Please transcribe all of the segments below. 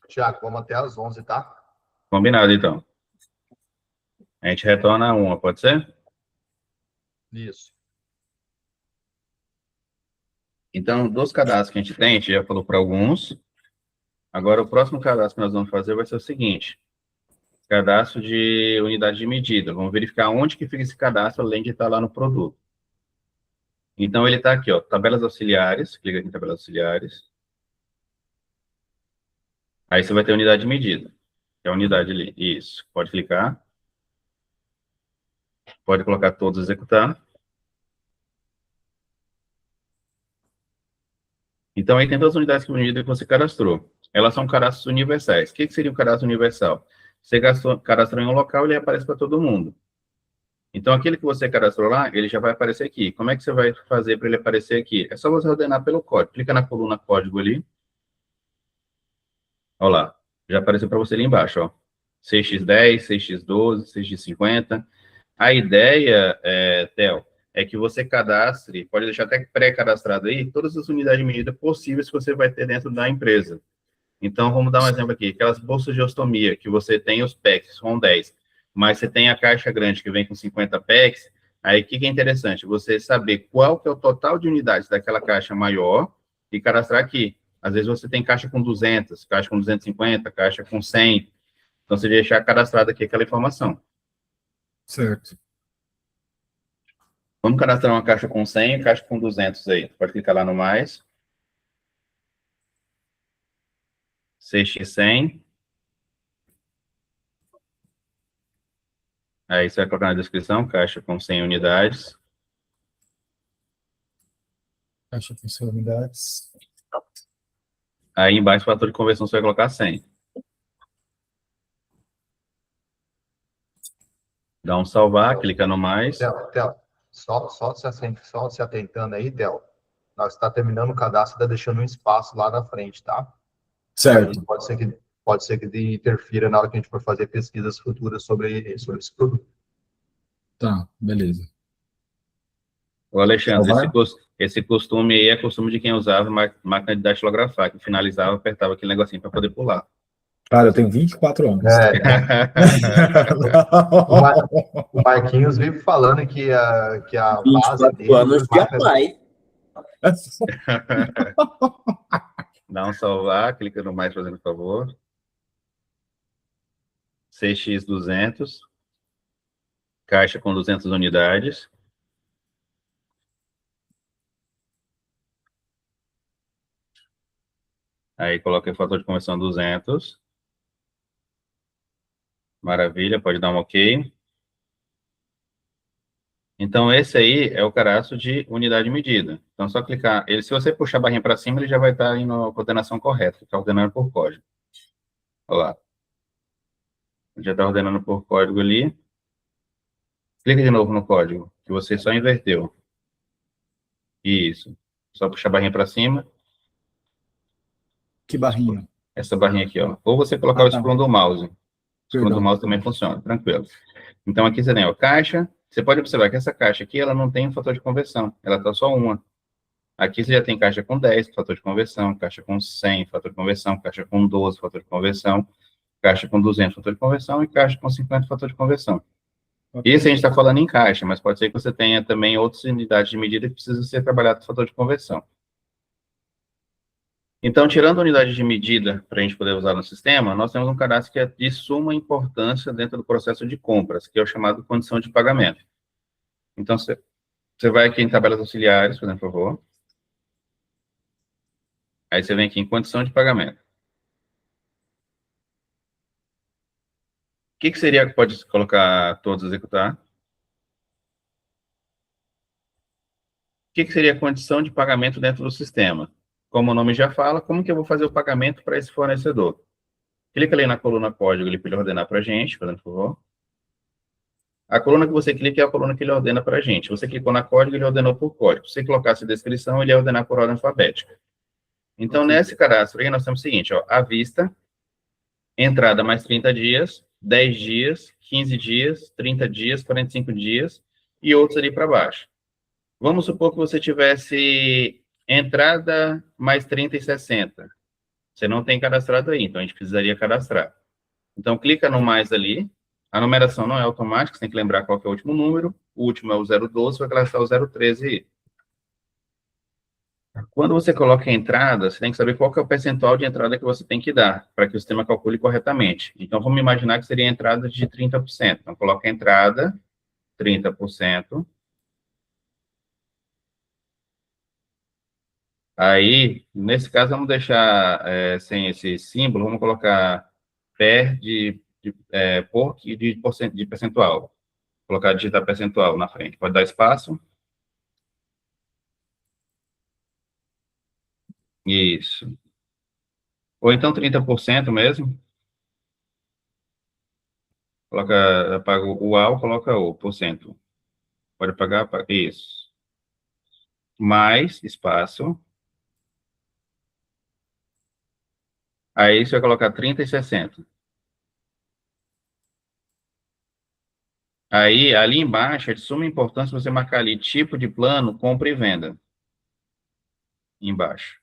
Tiago, vamos até às 11, tá? Combinado, então. A gente retorna a 1, pode ser? Isso. Então, dos cadastros que a gente tem, a gente já falou para alguns. Agora, o próximo cadastro que nós vamos fazer vai ser o seguinte: cadastro de unidade de medida. Vamos verificar onde que fica esse cadastro, além de estar lá no produto. Então, ele está aqui, ó, tabelas auxiliares. Clica aqui em tabelas auxiliares. Aí você vai ter unidade de medida. Que é a unidade ali. Isso. Pode clicar. Pode colocar todos executar. Então, aí tem todas as unidades de medida que você cadastrou. Elas são cadastros universais. O que seria um cadastro universal? Você cadastrou em um local, ele aparece para todo mundo. Então, aquele que você cadastrou lá, ele já vai aparecer aqui. Como é que você vai fazer para ele aparecer aqui? É só você ordenar pelo código. Clica na coluna código ali. Olha lá. Já apareceu para você ali embaixo, ó. 6x10, 6x12, 6x50. A ideia, Theo, é que você cadastre, pode deixar até pré-cadastrado aí, todas as unidades de medida possíveis que você vai ter dentro da empresa. Então, vamos dar um exemplo aqui. Aquelas bolsas de ostomia, que você tem os packs, são 10, mas você tem a caixa grande que vem com 50 packs, aí o que é interessante? Você saber qual que é o total de unidades daquela caixa maior e cadastrar aqui. Às vezes você tem caixa com 200, caixa com 250, caixa com 100. Então, você deixar cadastrado aqui aquela informação. Certo. Vamos cadastrar uma caixa com 100 e caixa com 200 aí. Pode clicar lá no mais. 6x100. Aí você vai colocar na descrição, caixa com 100 unidades. Caixa com 100 unidades. Aí embaixo, fator de conversão, você vai colocar 100. Dá um salvar, clica no mais. Theo, só se atentando aí, Theo. Nós está terminando o cadastro e está deixando um espaço lá na frente, tá? Certo. Pode ser que interfira na hora que a gente for fazer pesquisas futuras sobre esse produto. Tá, beleza. Ô, Alexandre, Salvar? esse costume aí é costume de quem usava máquina de datilografar, que finalizava, apertava aquele negocinho para poder pular. Cara, eu tenho 24 anos. O Marquinhos vive falando que a base 24 dele... anos de pai. Dá um salvar, clica no mais, fazendo favor. 6x200. Caixa com 200 unidades. Aí coloca o fator de conversão 200. Maravilha, pode dar um OK. Então, esse aí é o cadastro de unidade de medida. Então, só clicar. Se você puxar a barrinha para cima, ele já vai estar indo na coordenação correta, está ordenando por código. Olha lá. Já está ordenando por código ali. Clica de novo no código, que você só inverteu. Isso. Só puxar a barrinha para cima. Que barrinha? Essa barrinha aqui, ó. Ou você colocar o scroll do mouse. O scroll do mouse também funciona, tranquilo. Então, aqui você tem, ó, caixa. Você pode observar que essa caixa aqui, ela não tem um fator de conversão. Ela está só uma. Aqui você já tem caixa com 10, fator de conversão, caixa com 100, fator de conversão, caixa com 12, fator de conversão, caixa com 200, fator de conversão, e caixa com 50, fator de conversão. Esse a gente está falando em caixa, mas pode ser que você tenha também outras unidades de medida que precisam ser trabalhadas com fator de conversão. Então, tirando a unidade de medida para a gente poder usar no sistema, nós temos um cadastro que é de suma importância dentro do processo de compras, que é o chamado condição de pagamento. Então, você vai aqui em tabelas auxiliares, por favor. Aí você vem aqui em condição de pagamento. O que seria que pode colocar todos executar? O que seria a condição de pagamento dentro do sistema? Como o nome já fala, como que eu vou fazer o pagamento para esse fornecedor? Clica ali na coluna código para ele ordenar para a gente, por favor. A coluna que você clica é a coluna que ele ordena para a gente. Você clicou na código, ele ordenou por código. Se você colocasse descrição, ele ia ordenar por ordem alfabética. Então, nesse cadastro aí, nós temos o seguinte, ó, à vista, entrada mais 30 dias, 10 dias, 15 dias, 30 dias, 45 dias, e outros ali para baixo. Vamos supor que você tivesse entrada mais 30 e 60. Você não tem cadastrado aí, então a gente precisaria cadastrar. Então, clica no mais ali. A numeração não é automática, você tem que lembrar qual que é o último número. O último é o 012, vai cadastrar o 013 aí. Quando você coloca a entrada, você tem que saber qual que é o percentual de entrada que você tem que dar, para que o sistema calcule corretamente. Então, vamos imaginar que seria a entrada de 30%. Então, coloca a entrada, 30%. Aí, nesse caso, vamos deixar sem esse símbolo, vamos colocar per por e de percentual. Colocar digitar percentual na frente. Pode dar espaço. Isso. Ou então 30% mesmo. Coloca, apaga o A, coloca o porcento. Pode apagar, isso. Mais espaço. Aí você vai colocar 30 e 60. Aí, ali embaixo, é de suma importância você marcar ali tipo de plano, compra e venda. Embaixo.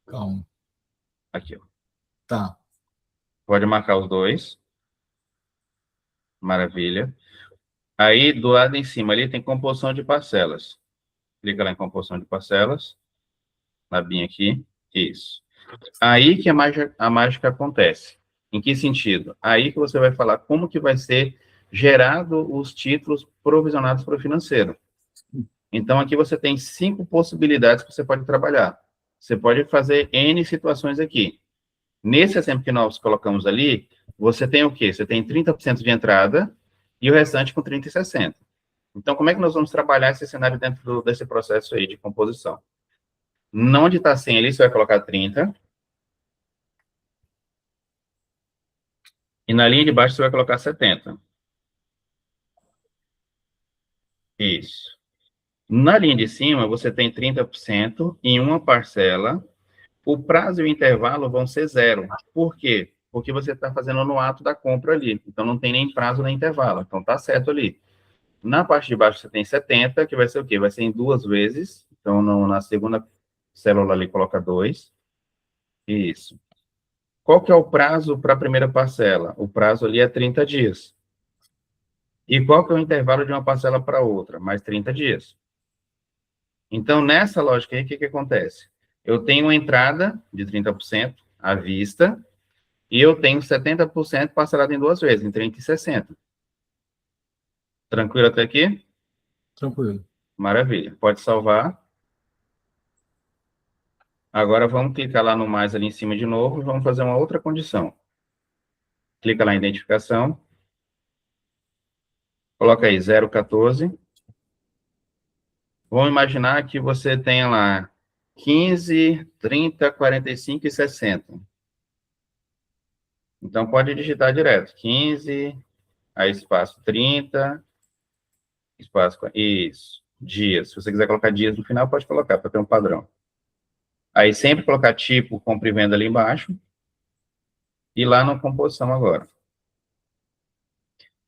Calma. Aqui, ó. Tá. Pode marcar os dois. Maravilha. Aí, do lado em cima ali, tem composição de parcelas. Clica lá em composição de parcelas. Na abinha aqui. Isso. Aí que a mágica acontece. Em que sentido? Aí que você vai falar como que vai ser gerado os títulos provisionados para o financeiro. Então, aqui você tem 5 possibilidades que você pode trabalhar. Você pode fazer N situações aqui. Nesse exemplo que nós colocamos ali, você tem o quê? Você tem 30% de entrada e o restante com 30 e 60. Então, como é que nós vamos trabalhar esse cenário dentro desse processo aí de composição? Onde está 100 ali, você vai colocar 30. E na linha de baixo você vai colocar 70. Isso. Na linha de cima, você tem 30% em uma parcela. O prazo e o intervalo vão ser 0. Por quê? Porque você está fazendo no ato da compra ali. Então, não tem nem prazo nem intervalo. Então, tá certo ali. Na parte de baixo, você tem 70, que vai ser o quê? Vai ser em 2 vezes. Então, na segunda célula ali, coloca 2. Isso. Qual que é o prazo para a primeira parcela? O prazo ali é 30 dias. E qual que é o intervalo de uma parcela para outra? Mais 30 dias. Então, nessa lógica aí, o que acontece? Eu tenho uma entrada de 30% à vista e eu tenho 70% parcelado em 2 vezes, em 30 e 60. Tranquilo até aqui? Tranquilo. Maravilha. Pode salvar. Agora, vamos clicar lá no mais ali em cima de novo e vamos fazer uma outra condição. Clica lá em identificação. Coloca aí 014. Vamos imaginar que você tenha lá 15, 30, 45 e 60. Então, pode digitar direto. 15, aí espaço 30, espaço... Isso. Dias. Se você quiser colocar dias no final, pode colocar, para ter um padrão. Aí, sempre colocar tipo, compra e venda ali embaixo. E lá na composição agora.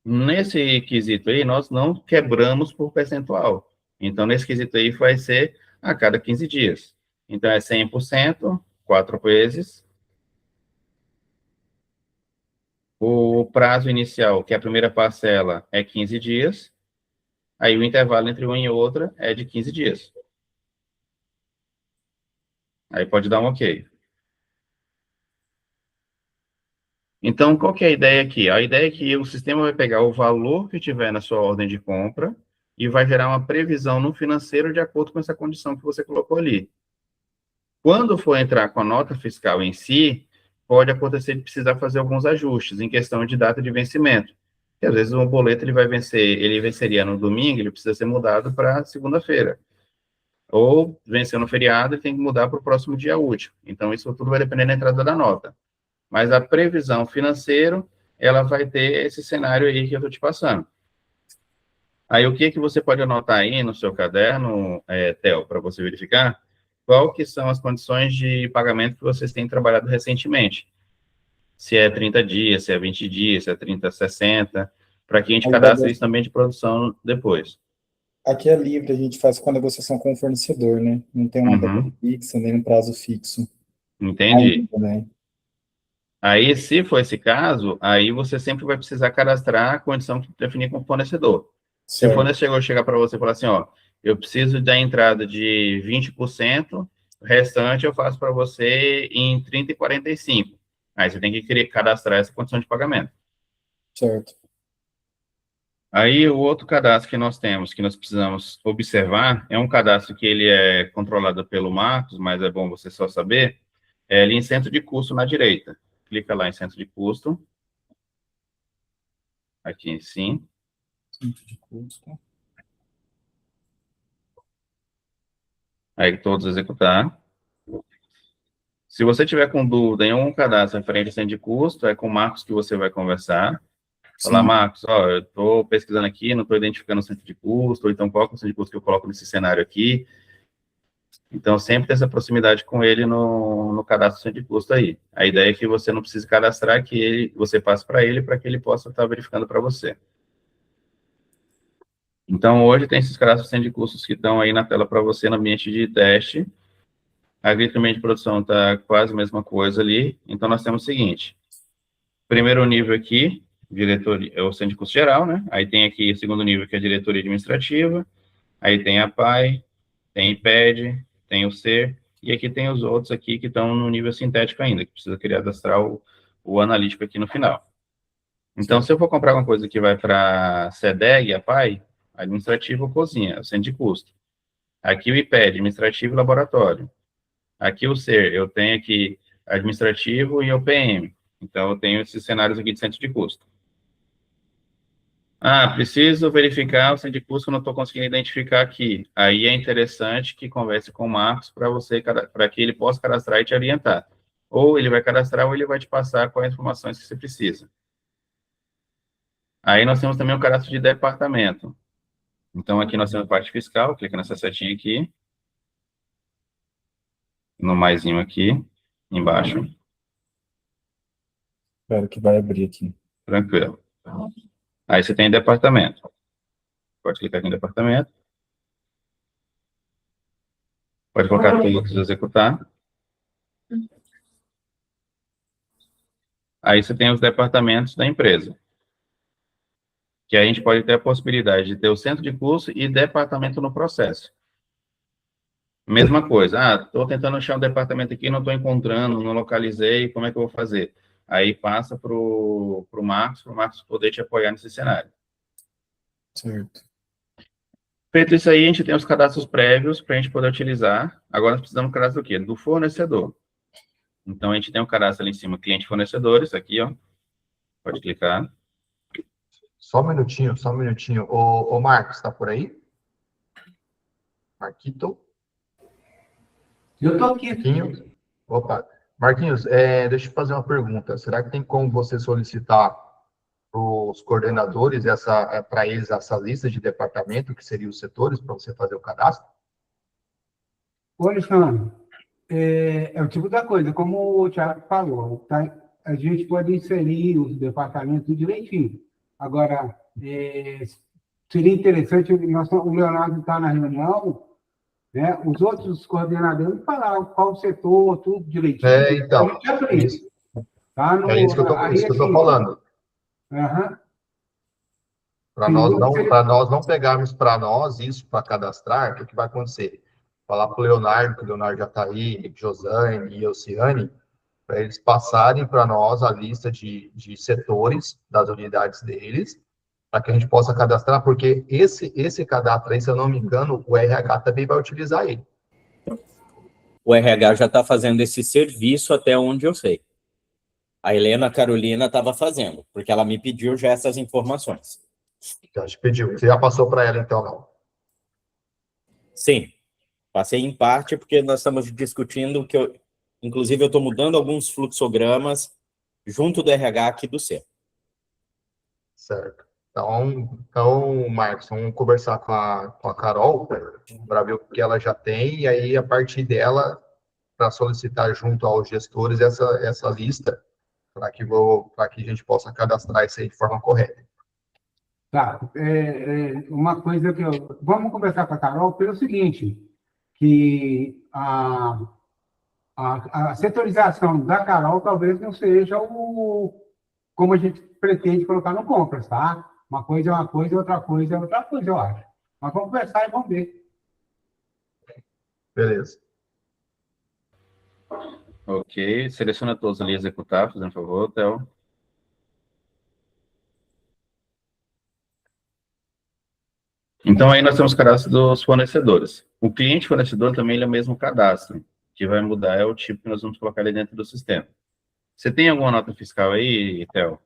Nesse quesito aí, nós não quebramos por percentual. Então, nesse quesito aí, vai ser a cada 15 dias. Então, é 100%, 4 vezes. O prazo inicial, que é a primeira parcela, é 15 dias. Aí, o intervalo entre uma e outra é de 15 dias. Aí, pode dar um OK. Então, qual que é a ideia aqui? A ideia é que o sistema vai pegar o valor que tiver na sua ordem de compra e vai gerar uma previsão no financeiro de acordo com essa condição que você colocou ali. Quando for entrar com a nota fiscal em si, pode acontecer de precisar fazer alguns ajustes em questão de data de vencimento. Porque, às vezes, um boleto ele venceria no domingo, ele precisa ser mudado para segunda-feira. Ou venceu no feriado e tem que mudar para o próximo dia útil. Então, isso tudo vai depender da entrada da nota. Mas a previsão financeira, ela vai ter esse cenário aí que eu estou te passando. Aí, o que você pode anotar aí no seu caderno, Theo, para você verificar? Qual que são as condições de pagamento que vocês têm trabalhado recentemente? Se é 30 dias, se é 20 dias, se é 30, 60, para que a gente cadastre isso também de produção depois. Aqui é livre, a gente faz com a negociação com o fornecedor, né? Não tem uma data fixa, nem um prazo fixo. Entendi. Também. Aí, se for esse caso, aí você sempre vai precisar cadastrar a condição que definir com o fornecedor. Se o Certo. fornecedor chegar para você e falar assim, ó, eu preciso da entrada de 20%, o restante eu faço para você em 30 e 45. Aí você tem que cadastrar essa condição de pagamento. Certo. Aí o outro cadastro que nós temos, que nós precisamos observar, é um cadastro que ele é controlado pelo Marcos, mas é bom você só saber, é ali em centro de custo na direita. Clica lá em centro de custo, aqui em sim. Centro de custo. Aí todos executar. Se você tiver com dúvida em algum cadastro referente a centro de custo, é com o Marcos que você vai conversar. Falar, Sim. Marcos, ó, eu estou pesquisando aqui, não estou identificando o centro de custo, ou então qual é o centro de custo que eu coloco nesse cenário aqui. Então, sempre ter essa proximidade com ele no cadastro do centro de custo aí. A ideia é que você não precise cadastrar, que você passe para que ele possa estar verificando para você. Então, hoje tem esses cadastros de centro de custos que estão aí na tela para você no ambiente de teste. A agricultura de produção está quase a mesma coisa ali. Então, nós temos o seguinte. Primeiro nível aqui, diretoria, é o centro de custo geral, né? Aí tem aqui o segundo nível, que é a diretoria administrativa. Aí tem a PAI, tem IPED, tem o SER, e aqui tem os outros aqui que estão no nível sintético ainda, que precisa cadastrar o analítico aqui no final. Então, se eu for comprar alguma coisa que vai para SEDEG, a PAI, administrativo, cozinha, o centro de custo. Aqui o IPED, administrativo e laboratório. Aqui o SER, eu tenho aqui administrativo e OPM. Então, eu tenho esses cenários aqui de centro de custo. Ah, preciso verificar o centro de custo que eu não estou conseguindo identificar aqui. Aí é interessante que converse com o Marcos para que ele possa cadastrar e te orientar. Ou ele vai cadastrar ou ele vai te passar quais informações que você precisa. Aí nós temos também o cadastro de departamento. Então, aqui nós temos a parte fiscal, clica nessa setinha aqui, no maisinho aqui, embaixo, Espero que vai abrir aqui. tranquilo. Aí você tem departamento. Pode clicar aqui em departamento. Pode colocar todos e executar. Aí você tem os departamentos da empresa. Que a gente pode ter a possibilidade de ter o centro de curso e departamento no processo. Mesma coisa, estou tentando achar um departamento aqui, não estou encontrando, não localizei, como é que eu vou fazer? Aí passa para o Marcos poder te apoiar nesse cenário. Certo. Feito isso aí, a gente tem os cadastros prévios para a gente poder utilizar. Agora nós precisamos do cadastro do quê? Do fornecedor. Então, a gente tem um cadastro ali em cima, cliente fornecedores, aqui, ó. Pode clicar. Só um minutinho, só um minutinho. Ô Marcos, tá por aí? Marquito? Eu estou aqui. Marquinhos? Opa. Marquinhos, deixa eu fazer uma pergunta. Será que tem como você solicitar para os coordenadores para eles essa lista de departamento, que seriam os setores, para você fazer o cadastro? Ô, Alexandre, é o tipo da coisa, como o Thiago falou, tá? A gente pode inserir os departamentos direitinho. Agora, seria interessante, o Leonardo está na reunião, né? Os outros coordenadores falar qual setor, tudo direitinho. Então, a gente aprende. isso, Tá? isso que eu estou falando. Aham. Para nós não pegarmos para nós isso para cadastrar, o que vai acontecer? Falar para o Leonardo, que o Leonardo já está aí, Josane e Elciane, para eles passarem para nós a lista de setores das unidades deles, para que a gente possa cadastrar, porque esse cadastro aí, se eu não me engano, o RH também vai utilizar ele. O RH já está fazendo esse serviço até onde eu sei. A Helena Carolina estava fazendo, porque ela me pediu já essas informações. Já te pediu. Você já passou para ela, então, não? Sim, passei em parte, porque nós estamos discutindo que inclusive, eu estou mudando alguns fluxogramas junto do RH aqui do C. Certo. Então, Marcos, vamos conversar com a Carol para ver o que ela já tem, e aí, a partir dela, para solicitar junto aos gestores essa lista, para que a gente possa cadastrar isso aí de forma correta. Tá. Uma coisa que vamos conversar com a Carol pelo seguinte, que A setorização da Carol talvez não seja como a gente pretende colocar no compras, tá? Uma coisa é uma coisa, outra coisa é outra coisa, eu acho. Mas vamos conversar e vamos ver. Beleza. Ok, seleciona todos ali, executar, fazendo favor, Theo. Então, aí nós temos o cadastro dos fornecedores. O cliente fornecedor também ele é o mesmo cadastro. O que vai mudar é o tipo que nós vamos colocar ali dentro do sistema. Você tem alguma nota fiscal aí, Theo?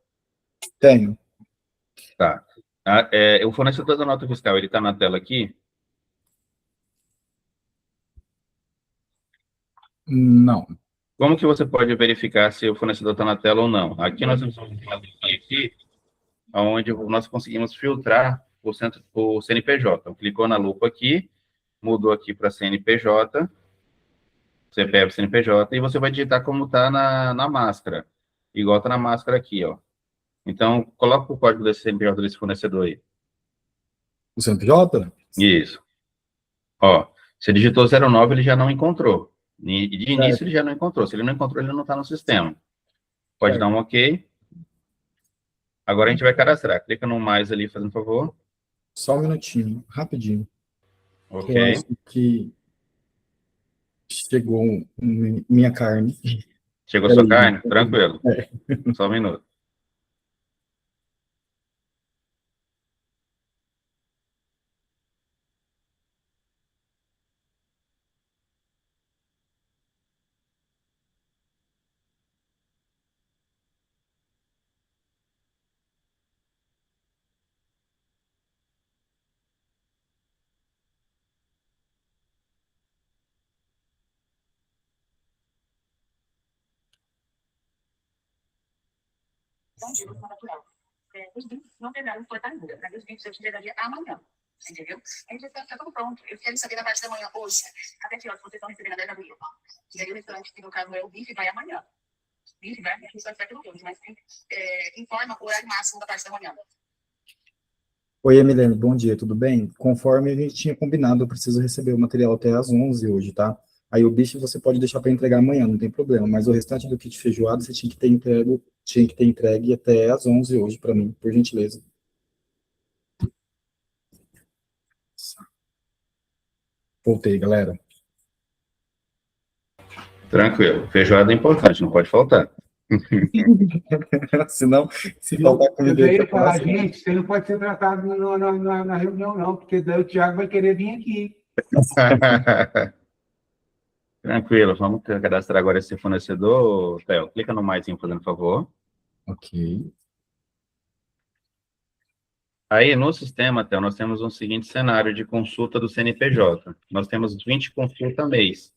Tenho. Tá. O fornecedor da nota fiscal, ele está na tela aqui? Não. Como que você pode verificar se o fornecedor está na tela ou não? Aqui nós temos um aqui, onde nós conseguimos filtrar o CNPJ. Então, clicou na lupa aqui, mudou aqui para CNPJ, CPF CNPJ, e você vai digitar como está na máscara, igual está na máscara aqui, ó. Então, coloca o código desse CNPJ desse fornecedor aí. O CNPJ? Isso. Ó, se digitou 09, ele já não encontrou. De início, ele já não encontrou. Se ele não encontrou, ele não está no sistema. Pode dar um OK. Agora a gente vai cadastrar. Clica no mais ali, fazendo favor. Só um minutinho, rapidinho. Ok. Eu acho que chegou minha carne. Chegou sua carne? Tranquilo. Só um minuto. Natural. Os bifes não pegaram foi ainda, mas os bifes eu te entregaria amanhã. Entendeu? Aí tá tudo pronto. Eu quero saber na parte da manhã hoje. Até que horas vocês estão recebendo a 10 de abril? E aí o restaurante que no caso é o bife vai amanhã. Bife vai, não vai ficar tudo hoje, mas informa o horário máximo da parte da manhã. Oi, Emiliano, bom dia, tudo bem? Conforme a gente tinha combinado, eu preciso receber o material até às 11 hoje, tá? Aí o bife você pode deixar para entregar amanhã, não tem problema, mas o restante do kit feijoado você tinha que ter entregue até às 11 hoje para mim, por gentileza. Voltei, galera. Tranquilo. Feijoada é importante, não pode faltar. Senão, se faltar comida... Eu ia falar, gente, você não pode ser tratado na reunião, não, porque daí o Thiago vai querer vir aqui. Tranquilo, vamos cadastrar agora esse fornecedor. Theo, clica no mais, fazendo favor. Ok. Aí, no sistema, Theo, nós temos um seguinte cenário de consulta do CNPJ. Nós temos 20 consultas mês.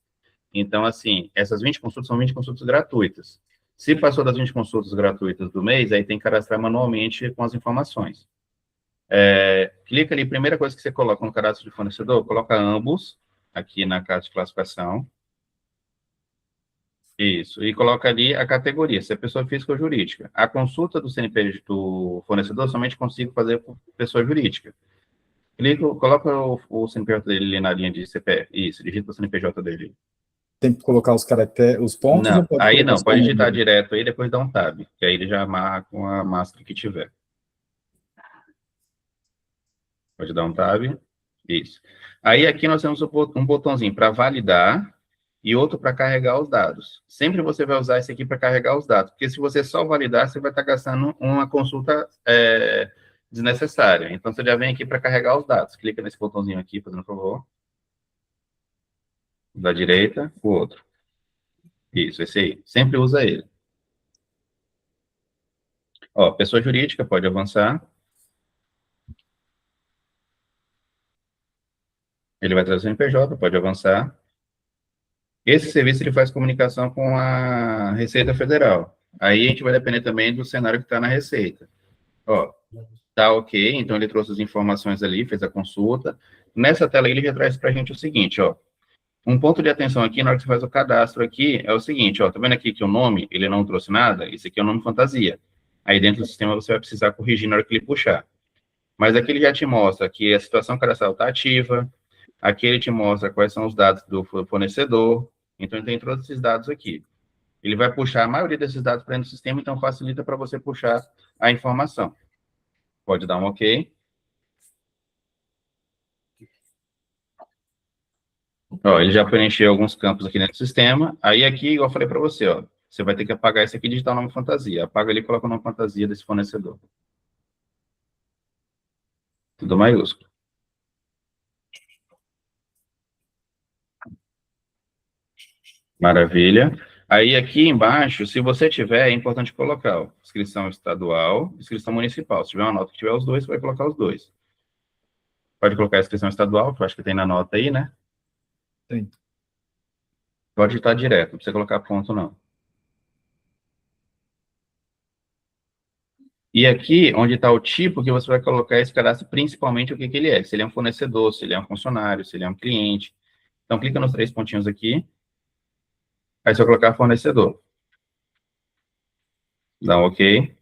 Então, assim, essas 20 consultas são 20 consultas gratuitas. Se passou das 20 consultas gratuitas do mês, aí tem que cadastrar manualmente com as informações. Clica ali, primeira coisa que você coloca no cadastro de fornecedor, coloca ambos, aqui na casa de classificação. Isso, e coloca ali a categoria, se é pessoa física ou jurídica. A consulta do CNPJ do fornecedor somente consigo fazer por pessoa jurídica. Clica, coloca o CNPJ dele ali na linha de CPF. Isso, digita o CNPJ dele. Tem que colocar os caracteres, os pontos? Não, ou pode aí colocar não, os pode comandos? digitar direto aí, depois dá um tab, que aí ele já amarra com a máscara que tiver. Pode dar um tab, isso. Aí aqui nós temos um botãozinho para validar e outro para carregar os dados. Sempre você vai usar esse aqui para carregar os dados, porque se você só validar, você vai estar gastando uma consulta desnecessária. Então, você já vem aqui para carregar os dados. Clica nesse botãozinho aqui, fazendo favor. Da direita, o outro. Isso, esse aí. Sempre usa ele. Ó, pessoa jurídica, pode avançar. Ele vai trazer o CNPJ, pode avançar. Esse serviço ele faz comunicação com a Receita Federal. Aí a gente vai depender também do cenário que está na Receita. Ó, tá ok, então ele trouxe as informações ali, fez a consulta. Nessa tela ele já traz para a gente o seguinte, ó. Um ponto de atenção aqui, na hora que você faz o cadastro aqui, é o seguinte, ó, tá vendo aqui que o nome, ele não trouxe nada? Esse aqui é o nome fantasia. Aí dentro do sistema você vai precisar corrigir na hora que ele puxar. Mas aqui ele já te mostra que a situação cadastral está ativa, aqui ele te mostra quais são os dados do fornecedor, Então, ele tem todos esses dados aqui. Ele vai puxar a maioria desses dados para dentro do sistema, então facilita para você puxar a informação. Pode dar um OK. Ó, ele já preencheu alguns campos aqui dentro do sistema. Aí aqui, igual eu falei para você, ó, você vai ter que apagar esse aqui e digitar o nome fantasia. Apaga ali e coloca o nome fantasia desse fornecedor. Tudo maiúsculo. Maravilha. Aí aqui embaixo, se você tiver, é importante colocar, ó, inscrição estadual, inscrição municipal. Se tiver uma nota que tiver os dois, você vai colocar os dois. Pode colocar a inscrição estadual, que eu acho que tem na nota aí, né? Tem. Pode digitar direto, não precisa colocar ponto, não. E aqui, onde está o tipo que você vai colocar esse cadastro, principalmente o que ele é. Se ele é um fornecedor, se ele é um funcionário, se ele é um cliente. Então, clica nos 3 pontinhos aqui. Aí você vai colocar fornecedor. Dá um OK.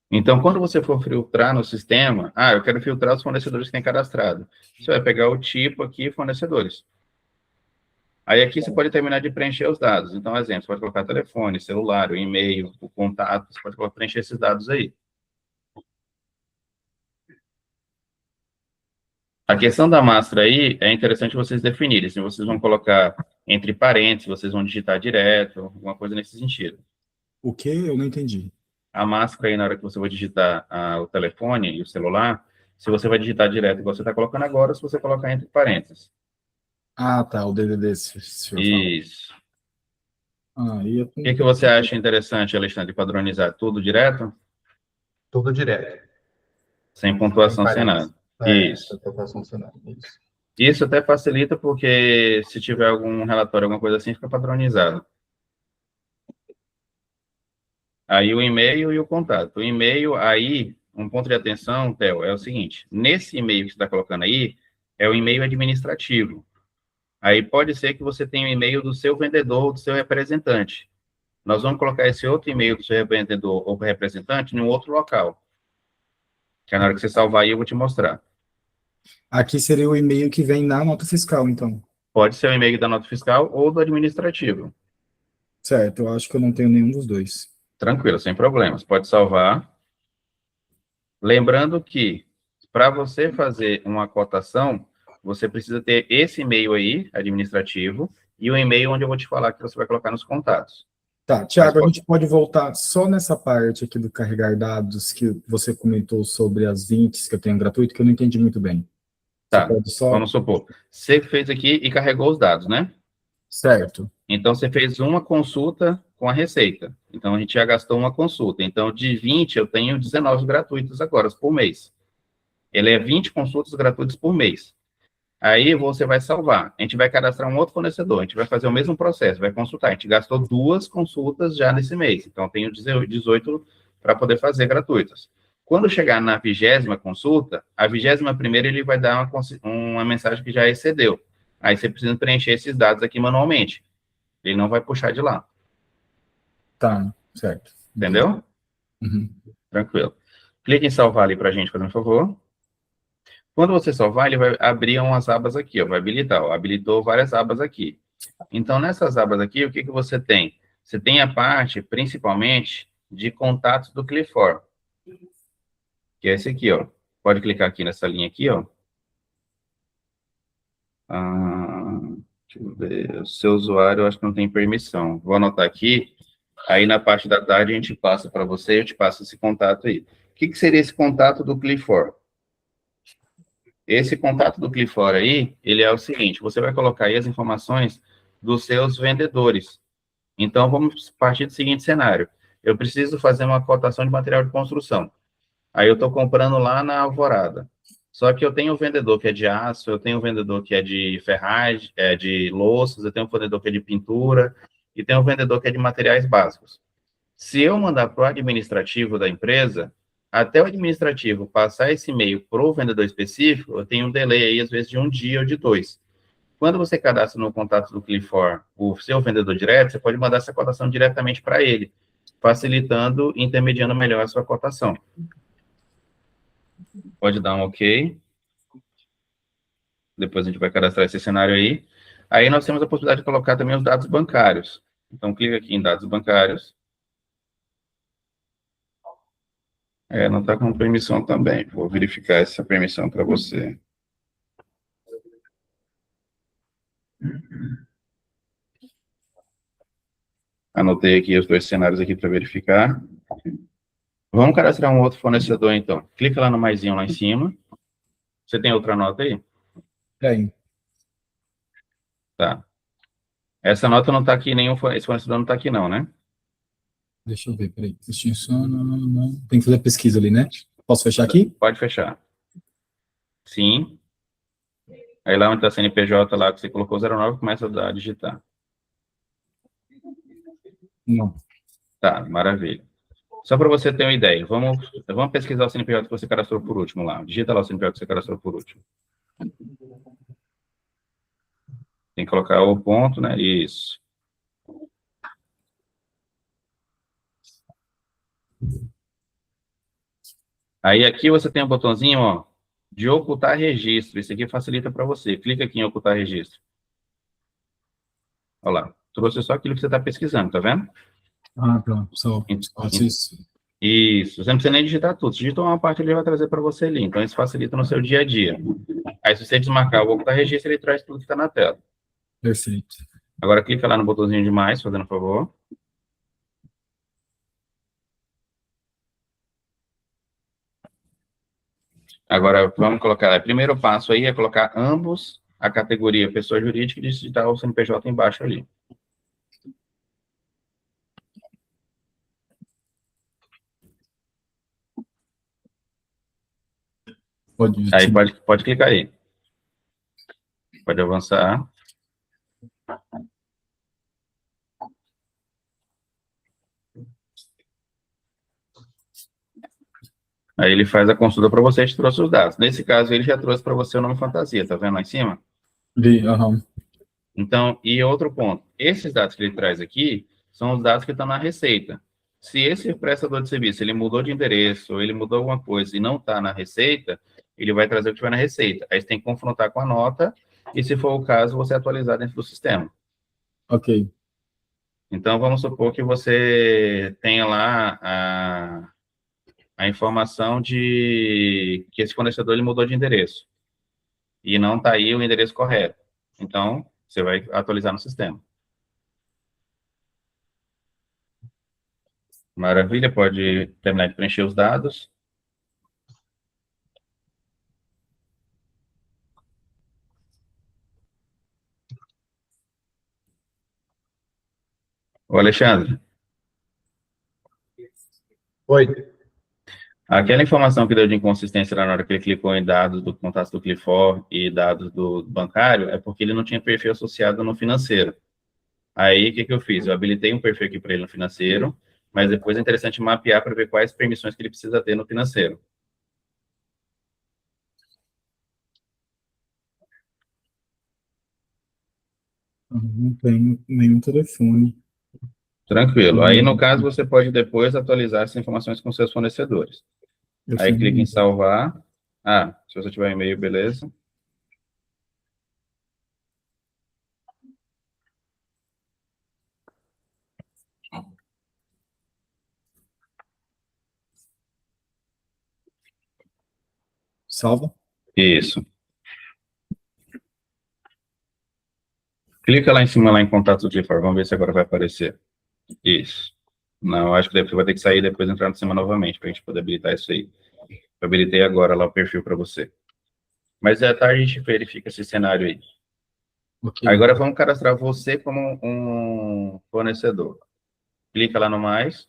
Então, quando você for filtrar no sistema, eu quero filtrar os fornecedores que tem cadastrado. Você vai pegar o tipo aqui, fornecedores. Aí aqui você pode terminar de preencher os dados. Então, exemplo, você pode colocar telefone, celular, o e-mail, o contato, você pode preencher esses dados aí. A questão da máscara aí é interessante vocês definirem. Se vocês vão colocar entre parênteses, vocês vão digitar direto, alguma coisa nesse sentido. O que? Eu não entendi. A máscara aí, na hora que você vai digitar o telefone e o celular, se você vai digitar direto, igual você está colocando agora, se você colocar entre parênteses. Ah, tá, o DDD, se eu falar. Isso. O que você acha interessante, Alexandre, padronizar tudo direto? Tudo direto. Sem pontuação, sem nada. Isso. Pontuação sem nada. Isso. Isso até facilita, porque se tiver algum relatório, alguma coisa assim, fica padronizado. Aí o e-mail e o contato. O e-mail, aí, um ponto de atenção, Theo, é o seguinte, nesse e-mail que você está colocando aí, é o e-mail administrativo. Aí pode ser que você tenha o e-mail do seu vendedor ou do seu representante. Nós vamos colocar esse outro e-mail do seu vendedor ou representante em um outro local. Que na hora que você salvar aí, eu vou te mostrar. Aqui seria o e-mail que vem na nota fiscal, então. Pode ser o e-mail da nota fiscal ou do administrativo. Certo, eu acho que eu não tenho nenhum dos dois. Tranquilo, sem problemas. Pode salvar. Lembrando que, para você fazer uma cotação, você precisa ter esse e-mail aí, administrativo, e o e-mail onde eu vou te falar que você vai colocar nos contatos. Tá, Thiago, a gente pode voltar só nessa parte aqui do carregar dados que você comentou sobre as 20 que eu tenho gratuito, que eu não entendi muito bem. Tá, vamos supor. Você fez aqui e carregou os dados, né? Certo. Então, você fez uma consulta com a Receita. Então, a gente já gastou uma consulta. Então, de 20, eu tenho 19 gratuitos agora, por mês. Ele é 20 consultas gratuitas por mês. Aí, você vai salvar. A gente vai cadastrar um outro fornecedor. A gente vai fazer o mesmo processo, vai consultar. A gente gastou 2 consultas já nesse mês. Então, eu tenho 18 para poder fazer gratuitas. Quando chegar na 20ª consulta, a 21ª ele vai dar uma mensagem que já excedeu. Aí, você precisa preencher esses dados aqui manualmente. Ele não vai puxar de lá. Tá, certo. Entendeu? Uhum. Tranquilo. Clique em salvar ali para a gente, por favor. Quando você salvar, ele vai abrir umas abas aqui, ó, vai habilitar, ó, habilitou várias abas aqui. Então, nessas abas aqui, o que você tem? Você tem a parte, principalmente, de contatos do Clifor, que é esse aqui, ó. Pode clicar aqui nessa linha aqui, ó. Deixa eu ver, o seu usuário, eu acho que não tem permissão. Vou anotar aqui, aí na parte da tarde a gente passa para você, eu te passo esse contato aí. O que seria esse contato do Clifor? Esse contato do Clifor aí, ele é o seguinte, você vai colocar aí as informações dos seus vendedores. Então, vamos partir do seguinte cenário. Eu preciso fazer uma cotação de material de construção. Aí eu estou comprando lá na Alvorada. Só que eu tenho um vendedor que é de aço, eu tenho um vendedor que é de ferragem, de louças, eu tenho um vendedor que é de pintura, e tenho um vendedor que é de materiais básicos. Se eu mandar para o administrativo da empresa, até o administrativo passar esse e-mail para o vendedor específico, eu tenho um delay aí, às vezes, de 1 dia ou de 2. Quando você cadastra no contato do Clifor o seu vendedor direto, você pode mandar essa cotação diretamente para ele, facilitando e intermediando melhor a sua cotação. Pode dar um OK. Depois a gente vai cadastrar esse cenário aí. Aí nós temos a possibilidade de colocar também os dados bancários. Então, clica aqui em dados bancários. Não está com permissão também. Vou verificar essa permissão para você. Anotei aqui os dois cenários aqui para verificar. Vamos cadastrar um outro fornecedor, então. Clica lá no maisinho lá em cima. Você tem outra nota aí? Tem. Tá. Essa nota não está aqui, esse fornecedor não está aqui não, né? Deixa eu ver, peraí. Extinção, não. Tem que fazer a pesquisa ali, né? Posso fechar aqui? Pode fechar. Sim. Aí lá onde está a CNPJ lá que você colocou 09, começa a digitar. Não. Tá, maravilha. Só para você ter uma ideia, vamos pesquisar o CNPJ que você cadastrou por último lá. Digita lá o CNPJ que você cadastrou por último. Tem que colocar o ponto, né? Isso. Aí aqui você tem um botãozinho, ó, de ocultar registro. Isso aqui facilita para você. Clica aqui em ocultar registro. Olha lá. Trouxe só aquilo que você está pesquisando, tá vendo? Ah, tá. Só isso. Isso. Você não precisa nem digitar tudo. Se digitar uma parte, ele vai trazer para você ali. Então, isso facilita no seu dia a dia. Aí, se você desmarcar o ocultar registro, ele traz tudo que está na tela. Perfeito. Agora, clica lá no botãozinho de mais, fazendo um favor. Agora, vamos colocar, o primeiro passo aí é colocar ambos, a categoria pessoa jurídica, e digitar o CNPJ embaixo ali. Aí pode clicar aí. Pode avançar. Aí ele faz a consulta para você e trouxe os dados. Nesse caso, ele já trouxe para você o nome fantasia, tá vendo lá em cima? Vi, aham. Então, e outro ponto, esses dados que ele traz aqui são os dados que estão na receita. Se esse prestador de serviço, ele mudou de endereço, ou ele mudou alguma coisa e não está na receita, ele vai trazer o que tiver na receita. Aí você tem que confrontar com a nota, e se for o caso, você atualizar dentro do sistema. Ok. Então, vamos supor que você tenha lá a informação de que esse fornecedor ele mudou de endereço, e não está aí o endereço correto. Então, você vai atualizar no sistema. Maravilha, pode terminar de preencher os dados. Ô, Alexandre, Oi. aquela informação que deu de inconsistência lá na hora que ele clicou em dados do contato do Clifor e dados do bancário, é porque ele não tinha perfil associado no financeiro. Aí, o que eu fiz? Eu habilitei um perfil aqui para ele no financeiro, mas depois é interessante mapear para ver quais permissões que ele precisa ter no financeiro. Não tenho nenhum telefone. Tranquilo. Aí, no caso, você pode depois atualizar essas informações com seus fornecedores. Aí, clica em salvar. Se você tiver e-mail, beleza. Salva? Isso. Clica lá em cima, lá em contatos do Clifor. Vamos ver se agora vai aparecer. Isso. Não, acho que você vai ter que sair e depois entrar no sistema novamente, para a gente poder habilitar isso aí. Eu habilitei agora lá o perfil para você. Mas à tarde a gente verifica esse cenário aí. Okay. Agora vamos cadastrar você como um fornecedor. Clica lá no mais.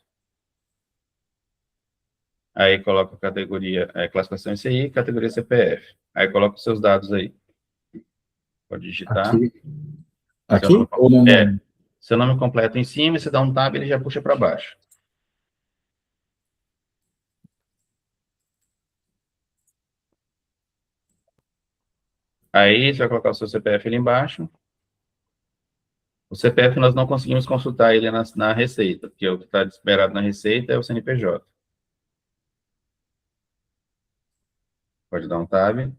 Aí coloca a categoria, classificação ICI, categoria CPF. Aí coloca os seus dados aí. Pode digitar. Aqui? Ou no nome? Seu nome completo em cima, você dá um tab, ele já puxa para baixo. Aí você vai colocar o seu CPF ali embaixo. O CPF nós não conseguimos consultar ele na receita, porque o que está esperado na receita é o CNPJ. Pode dar um tab.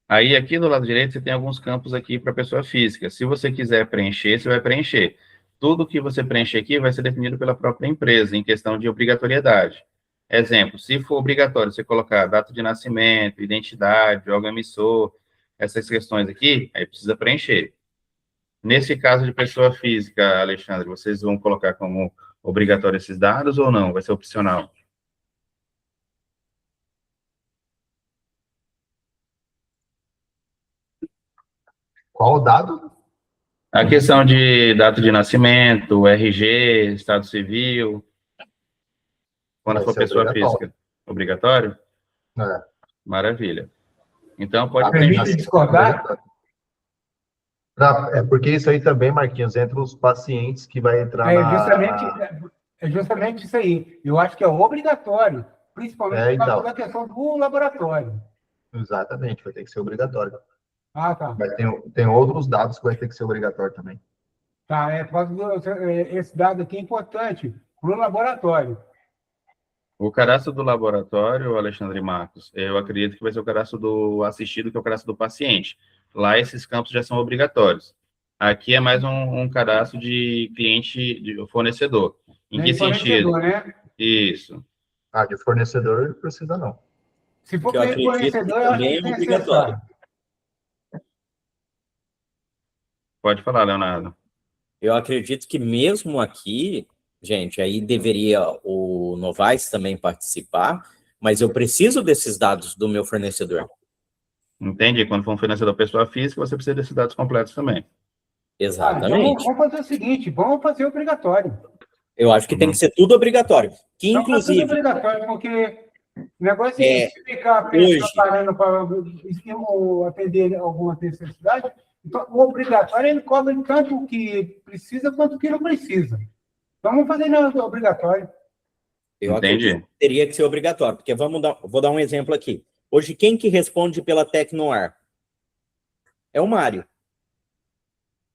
Aí, aqui do lado direito, você tem alguns campos aqui para pessoa física. Se você quiser preencher, você vai preencher. Tudo que você preencher aqui vai ser definido pela própria empresa, em questão de obrigatoriedade. Exemplo, se for obrigatório você colocar data de nascimento, identidade, órgão emissor, essas questões aqui, aí precisa preencher. Nesse caso de pessoa física, Alexandre, vocês vão colocar como obrigatório esses dados ou não? Vai ser opcional? Qual o dado? A questão de data de nascimento, RG, estado civil, quando Vai for ser pessoa obrigatório. física. Obrigatório? É. Maravilha. Então, pode Data de preencher. nascimento discordar? obrigatório. É porque isso aí também, Marquinhos, entra os pacientes que vai entrar É justamente, na... é justamente isso aí. Eu acho que é obrigatório, principalmente por causa então, da questão do laboratório. exatamente, vai ter que ser obrigatório. Ah, tá. Mas tem outros dados que vai ter que ser obrigatório também. Tá, esse dado aqui é importante para o laboratório. O cadastro do laboratório, Alexandre Marcos, eu acredito que vai ser o cadastro do assistido, que é o cadastro do paciente. Lá, esses campos já são obrigatórios. Aqui é mais um cadastro de cliente, de fornecedor. Em que sentido? Fornecedor, né? Isso. De fornecedor não precisa não. Se for Que eu para acredito que fornecedor, eu acho também que é é obrigatório. necessário. Pode falar, Leonardo. Eu acredito que mesmo aqui, gente, aí deveria o Novaes também participar, mas eu preciso desses dados do meu fornecedor. Entende? Quando for um fornecedor pessoa física, você precisa desses dados completos também. Então Exatamente. vamos fazer o seguinte, vamos fazer obrigatório. Eu acho que tem que ser tudo obrigatório. Que, Vamos fazer inclusive, obrigatório, porque o negócio é ficar a pessoa hoje, parando para atender alguma necessidade. Então, o obrigatório, ele cobre tanto o que precisa quanto o que não precisa. Então, vamos fazer obrigatório. eu Entendi. acredito que teria que ser obrigatório, porque vou dar um exemplo aqui. Hoje, quem que responde pela Tecnoar? É o Mário.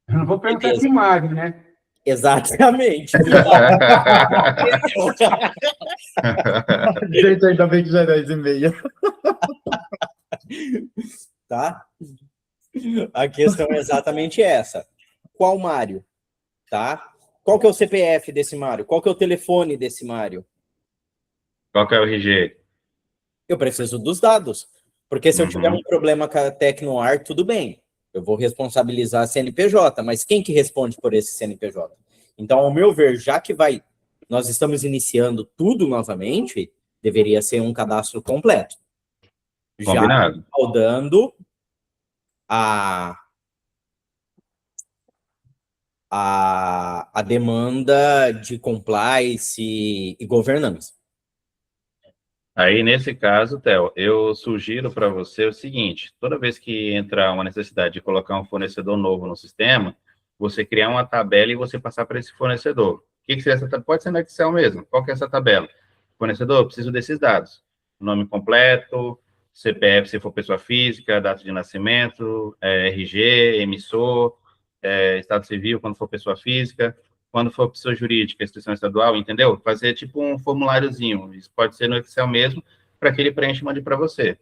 Eu não vou perguntar Beleza. de Mário, né? Exatamente. Gente, ainda bem que já é 10h30. Tá? A questão é exatamente essa. Qual Mário? Tá? Qual que é o CPF desse Mário? Qual que é o telefone desse Mário? Qual que é o RG? Eu preciso dos dados. Porque se eu tiver um problema com a Tecnoar, tudo bem. Eu vou responsabilizar a CNPJ, mas quem que responde por esse CNPJ? Então, ao meu ver, já que nós estamos iniciando tudo novamente, deveria ser um cadastro completo. Combinado. Já respaldando a demanda de compliance e governança. Aí, nesse caso, Theo, eu sugiro para você o seguinte: toda vez que entrar uma necessidade de colocar um fornecedor novo no sistema, você criar uma tabela e você passar para esse fornecedor. O que seria essa tabela? Pode ser no Excel mesmo. Qual que é essa tabela? Fornecedor, preciso desses dados. Nome completo, CPF, se for pessoa física, data de nascimento, RG, emissor, estado civil, quando for pessoa física, quando for pessoa jurídica, instituição estadual, entendeu? Fazer tipo um formuláriozinho. Isso pode ser no Excel mesmo, para que ele preencha e mande para você.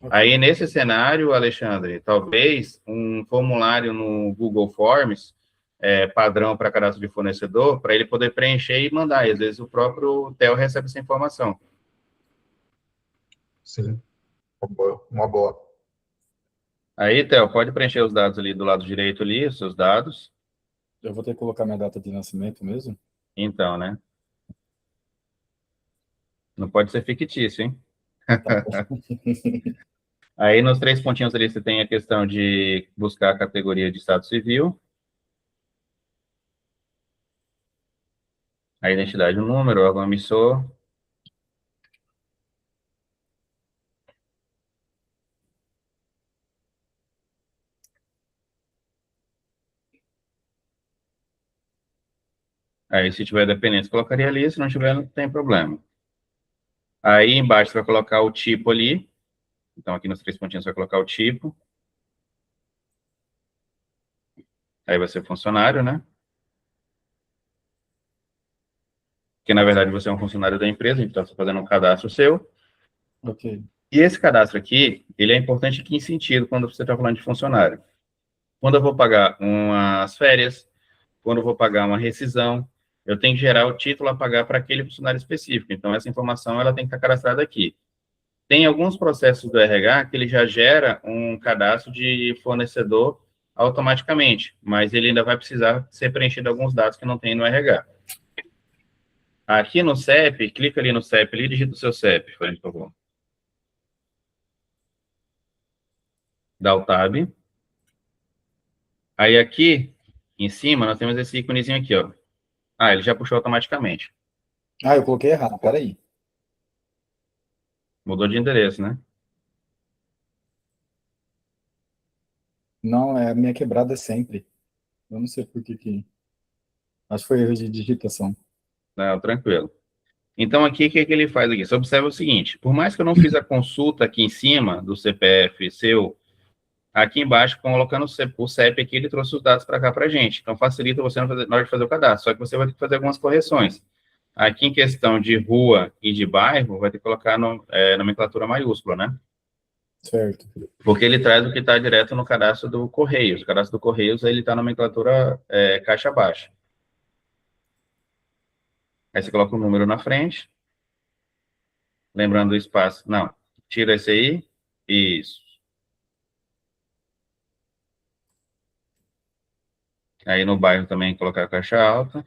Aí, nesse cenário, Alexandre, talvez um formulário no Google Forms, padrão para cadastro de fornecedor, para ele poder preencher e mandar. E, às vezes, o próprio Theo recebe essa informação. Sim, uma boa. Aí, Theo, pode preencher os dados ali do lado direito ali, os seus dados. Eu vou ter que colocar minha data de nascimento mesmo? Então, né? Não pode ser fictício, hein? Tá. Aí, nos 3 pontinhos ali, você tem a questão de buscar a categoria de estado civil. A identidade, o número, o órgão emissor. Aí, se tiver dependência, colocaria ali. Se não tiver, não tem problema. Aí, embaixo, você vai colocar o tipo ali. Então, aqui nos 3 pontinhos, você vai colocar o tipo. Aí vai ser funcionário, né? Porque, na verdade, você é um funcionário da empresa, então, você está fazendo um cadastro seu. Ok. E esse cadastro aqui, ele é importante em que sentido quando você está falando de funcionário? Quando eu vou pagar umas férias, quando eu vou pagar uma rescisão, eu tenho que gerar o título a pagar para aquele funcionário específico. Então, essa informação ela tem que estar cadastrada aqui. Tem alguns processos do RH que ele já gera um cadastro de fornecedor automaticamente, mas ele ainda vai precisar ser preenchido alguns dados que não tem no RH. Aqui no CEP, clica ali no CEP, ali, digita o seu CEP, por favor. Dá o Tab. Aí aqui, em cima, nós temos esse íconezinho aqui, ó. Ah, ele já puxou automaticamente. Ah, eu coloquei errado, peraí. Mudou de endereço, né? Não, é a minha quebrada é sempre. Eu não sei por que que... Acho que foi erro de digitação. Não, tranquilo. Então, aqui, o que, que ele faz aqui? Você observa o seguinte, por mais que eu não fiz a consulta aqui em cima do CPF seu, aqui embaixo, colocando o CEP aqui, ele trouxe os dados para cá para a gente. Então, facilita você na hora de fazer o cadastro. Só que você vai ter que fazer algumas correções. Aqui, em questão de rua e de bairro, vai ter que colocar nomenclatura maiúscula, né? Certo. Porque ele traz o que está direto no cadastro do Correios. O cadastro do Correios, ele está na nomenclatura caixa baixa. Aí você coloca o número na frente. Lembrando o espaço. Não, tira esse aí. Isso. Aí no bairro também colocar a caixa alta.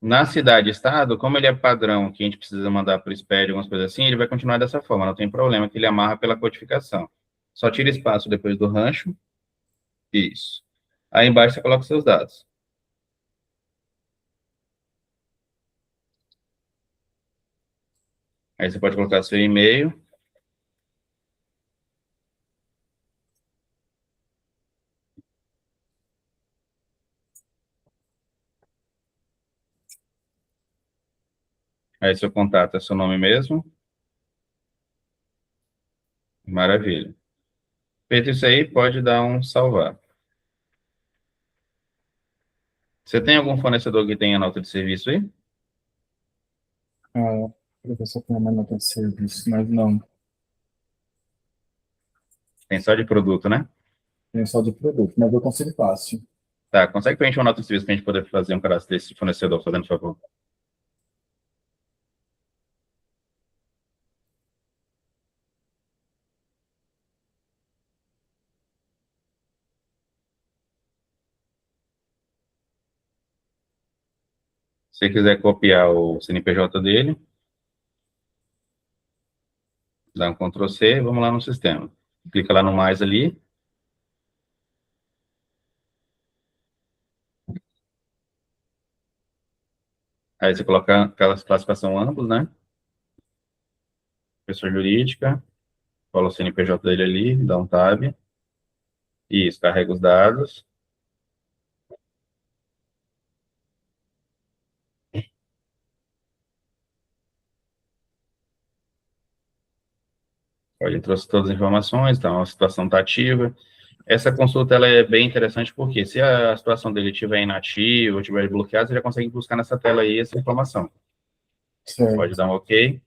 Na cidade e estado, como ele é padrão, que a gente precisa mandar para o SPED, algumas coisas assim, ele vai continuar dessa forma, não tem problema, que ele amarra pela codificação. Só tira espaço depois do rancho. Isso. Aí embaixo você coloca os seus dados. Aí você pode colocar seu e-mail. Aí seu contato é seu nome mesmo. Maravilha. Feito isso aí, pode dar um salvar. Você tem algum fornecedor que tenha nota de serviço aí? Ah, professor tem uma nota de serviço, mas não. Tem só de produto, né? Tem só de produto, mas eu consigo fácil. Tá, consegue preencher uma nota de serviço para a gente poder fazer um cadastro desse fornecedor, fazendo favor? Se você quiser copiar o CNPJ dele, dá um Ctrl C, vamos lá no sistema. Clica lá no mais ali. Aí você coloca aquela classificação ambos, né? Pessoa jurídica, cola o CNPJ dele ali, dá um tab. Isso, carrega os dados. Olha, ele trouxe todas as informações, então a situação está ativa. Essa consulta ela é bem interessante porque se a situação dele estiver inativa ou estiver bloqueada, você já consegue buscar nessa tela aí essa informação. Certo. Pode dar um OK.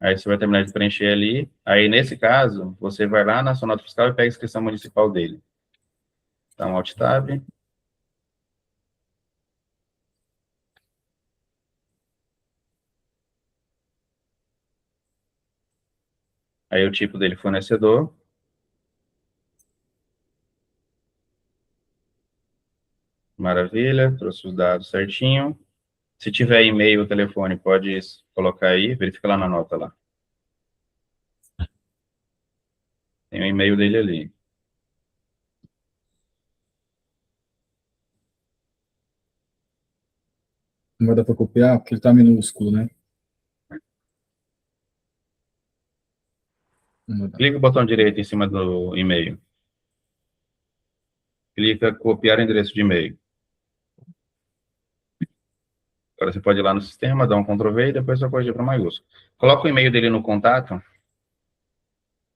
Aí você vai terminar de preencher ali. Aí, nesse caso, você vai lá na sua nota fiscal e pega a inscrição municipal dele. Então, Alt Tab. Aí o tipo dele, fornecedor. Maravilha, trouxe os dados certinho. Se tiver e-mail ou telefone, pode colocar aí, verifica lá na nota lá. Tem o e-mail dele ali. Não vai dar para copiar, porque ele tá minúsculo, né? Não vai dar. Clica o botão direito em cima do e-mail. Clica copiar endereço de e-mail. Agora você pode ir lá no sistema, dar um Ctrl V e depois você corrigir para maiúsculo. Coloca o e-mail dele no contato,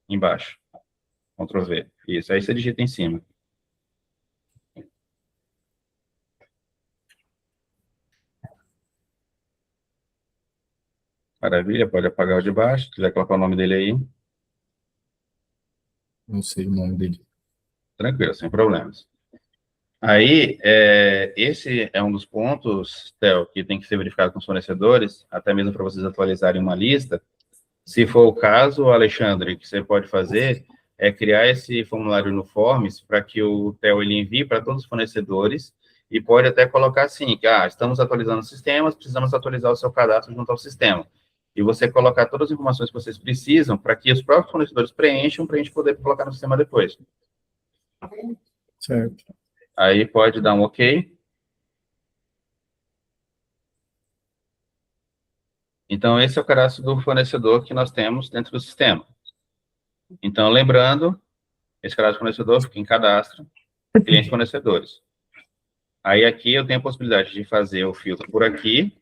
embaixo. Ctrl V. Isso, aí você digita em cima. Maravilha, pode apagar o de baixo, se quiser colocar o nome dele aí. Não sei o nome dele. Tranquilo, sem problemas. Aí, esse é um dos pontos, Theo, que tem que ser verificado com os fornecedores, até mesmo para vocês atualizarem uma lista. Se for o caso, Alexandre, o que você pode fazer é criar esse formulário no Forms para que o Theo ele envie para todos os fornecedores e pode até colocar assim, que estamos atualizando os sistemas, precisamos atualizar o seu cadastro junto ao sistema. E você colocar todas as informações que vocês precisam para que os próprios fornecedores preencham para a gente poder colocar no sistema depois. Certo. Aí pode dar um OK. Então, esse é o cadastro do fornecedor que nós temos dentro do sistema. Então, lembrando, esse cadastro do fornecedor fica em cadastro, clientes fornecedores. Aí, aqui, eu tenho a possibilidade de fazer o filtro por aqui,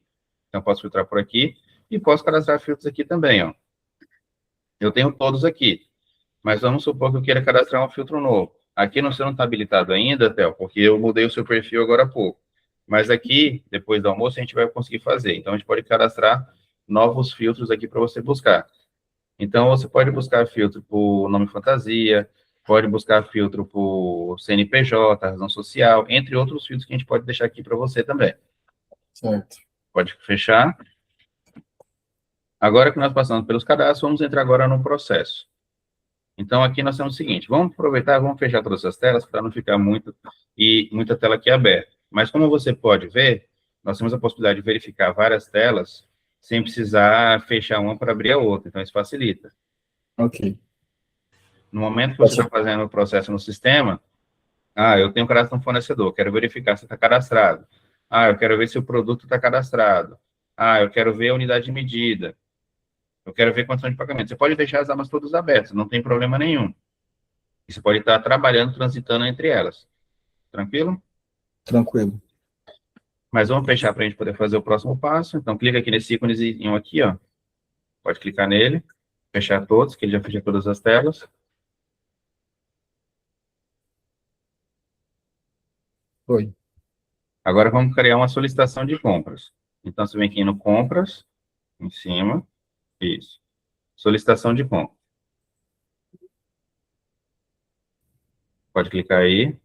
então, posso filtrar por aqui, e posso cadastrar filtros aqui também, ó. Eu tenho todos aqui, mas vamos supor que eu queira cadastrar um filtro novo. Aqui não está habilitado ainda, Theo, porque eu mudei o seu perfil agora há pouco. Mas aqui, depois do almoço, a gente vai conseguir fazer. Então, a gente pode cadastrar novos filtros aqui para você buscar. Então, você pode buscar filtro por nome fantasia, pode buscar filtro por CNPJ, razão social, entre outros filtros que a gente pode deixar aqui para você também. Certo. Pode fechar. Agora que nós passamos pelos cadastros, vamos entrar agora no processo. Então, aqui nós temos o seguinte, vamos aproveitar, vamos fechar todas as telas para não ficar muita tela aqui aberta. Mas como você pode ver, nós temos a possibilidade de verificar várias telas sem precisar fechar uma para abrir a outra. Então, isso facilita. Ok. No momento que você está fazendo o processo no sistema, eu tenho cadastro no fornecedor, quero verificar se está cadastrado. Eu quero ver se o produto está cadastrado. Eu quero ver a unidade de medida. Eu quero ver condição de pagamento. Você pode deixar as abas todas abertas, não tem problema nenhum. E você pode estar trabalhando, transitando entre elas. Tranquilo? Tranquilo. Mas vamos fechar para a gente poder fazer o próximo passo. Então, clica aqui nesse íconezinho aqui, ó. Pode clicar nele, fechar todos, que ele já fecha todas as telas. Foi. Agora vamos criar uma solicitação de compras. Então, você vem aqui no compras, em cima, isso. Solicitação de compra. Pode clicar aí.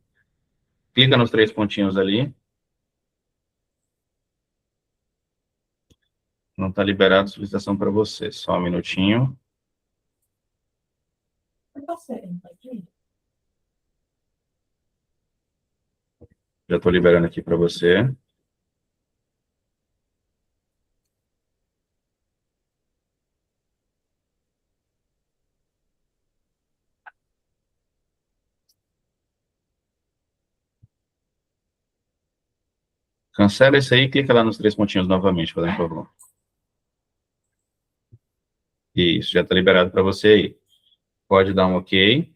Clica nos 3 pontinhos ali. Não está liberado a solicitação para você. Só um minutinho. Já estou liberando aqui para você. Cancela isso aí e clica lá nos 3 pontinhos novamente, por favor. Isso, já está liberado para você aí. Pode dar um OK.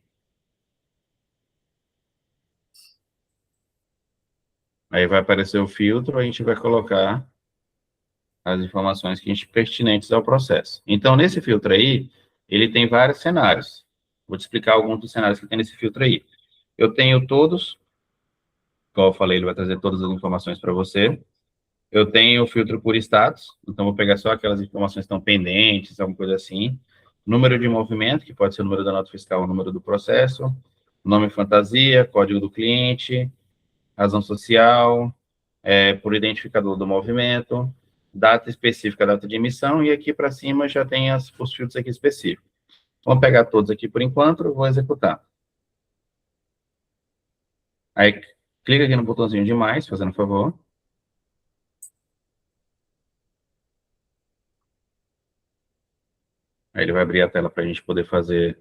Aí vai aparecer o filtro, a gente vai colocar as informações que a gente pertinentes ao processo. Então, nesse filtro aí, ele tem vários cenários. Vou te explicar alguns dos cenários que tem nesse filtro aí. Eu tenho todos, como eu falei, ele vai trazer todas as informações para você. Eu tenho o filtro por status, então vou pegar só aquelas informações que estão pendentes, alguma coisa assim. Número de movimento, que pode ser o número da nota fiscal ou o número do processo. Nome fantasia, código do cliente, razão social, por identificador do movimento, data específica, data de emissão, e aqui para cima já tem os filtros aqui específicos. Vamos pegar todos aqui por enquanto, vou executar. Aí, clica aqui no botãozinho de mais, fazendo favor. Aí ele vai abrir a tela para a gente poder fazer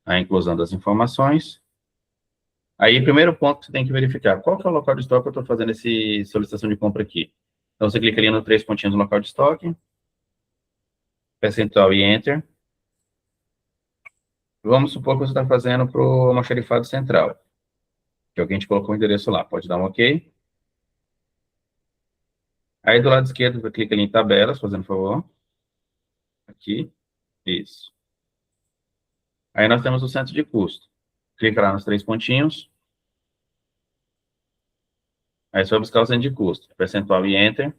a inclusão das informações. Aí, primeiro ponto que você tem que verificar, qual que é o local de estoque que eu estou fazendo essa solicitação de compra aqui? Então, você clica ali nos 3 pontinhos do local de estoque, percentual e Enter. Vamos supor que você está fazendo para o almoxarifado central, que alguém te colocou o endereço lá. Pode dar um OK. Aí, do lado esquerdo, você clica ali em tabelas, fazendo favor. Aqui. Isso. Aí, nós temos o centro de custo. Clica lá nos 3 pontinhos. Aí, você vai buscar o centro de custo. Percentual e Enter.